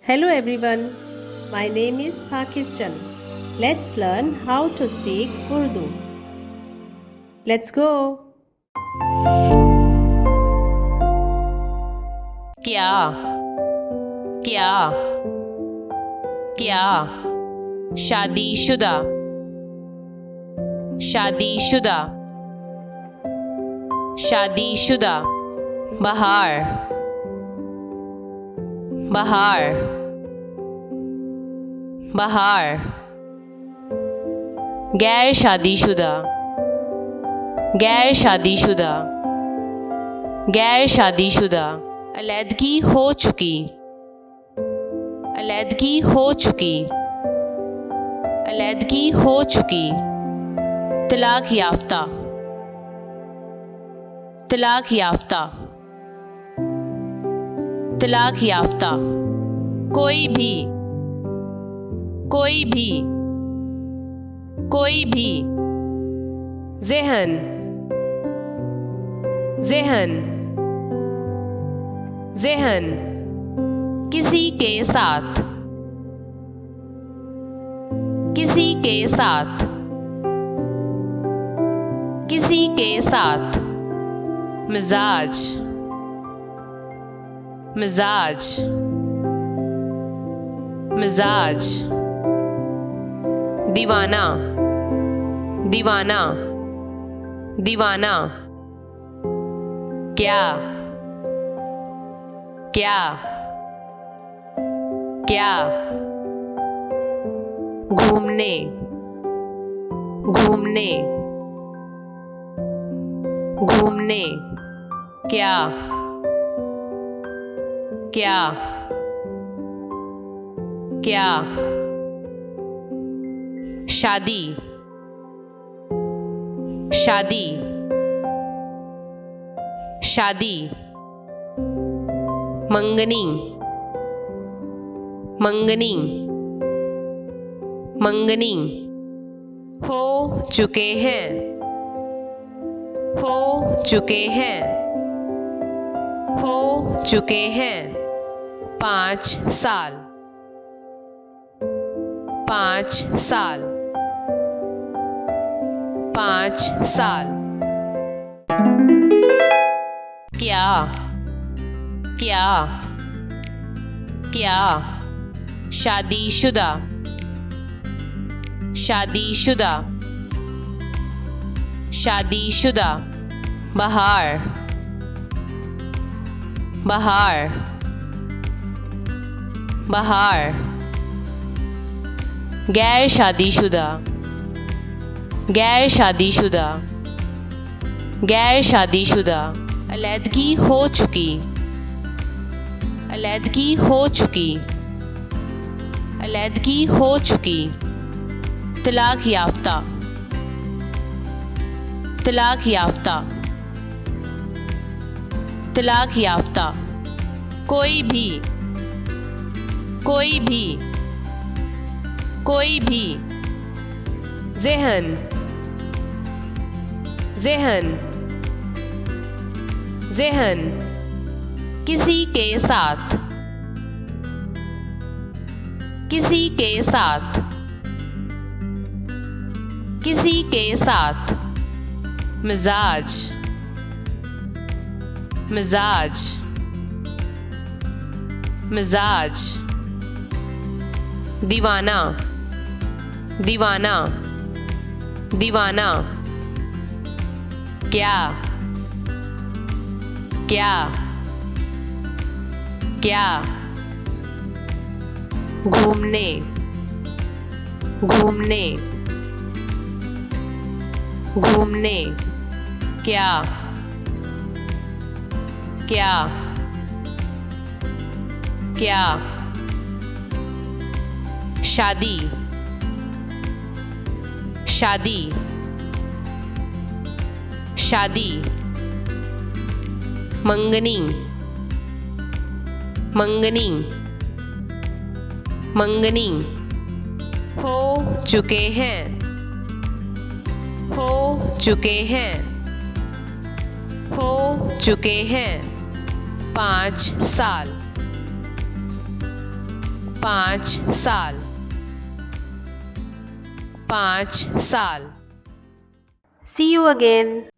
Hello everyone, my name is Pakistan. Let's learn how to speak Urdu. Let's go. क्या क्या क्या शादीशुदा शादीशुदा शादीशुदा बहार बहार बहार गैर शादीशुदा गैर शादीशुदा गैर शादीशुदा अलैदगी हो चुकी अलैदगी हो चुकी अलैदगी हो चुकी तलाक याफ्ता तलाक याफ्ता तलाक याफ्ता कोई भी कोई भी कोई भी ज़हन ज़हन ज़हन किसी के साथ किसी के साथ किसी के साथ मिजाज मिजाज मिजाज दीवाना दीवाना दीवाना क्या क्या क्या घूमने घूमने घूमने क्या क्या क्या शादी शादी शादी मंगनी मंगनी मंगनी हो चुके हैं हो चुके हैं हो चुके हैं 5 साल 5 साल 5 साल क्या क्या क्या शादीशुदा शादीशुदा शादीशुदा बहार बहार बहार गैर शादीशुदा गैर शादीशुदा गैर शादीशुदा अलैदगी हो चुकी अलैदगी हो चुकी अलैदगी हो चुकी तलाक याफ्ता तलाक याफ्ता तलाक याफ्ता कोई भी कोई भी कोई भी ज़हन ज़हन ज़हन किसी के साथ किसी के साथ किसी के साथ मिजाज मिजाज मिजाज दीवाना दीवाना दीवाना क्या क्या क्या घूमने घूमने घूमने क्या क्या क्या शादी शादी शादी मंगनी मंगनी मंगनी हो चुके हैं हो चुके हैं हो चुके हैं 5 साल 5 साल 5 साल। See you again.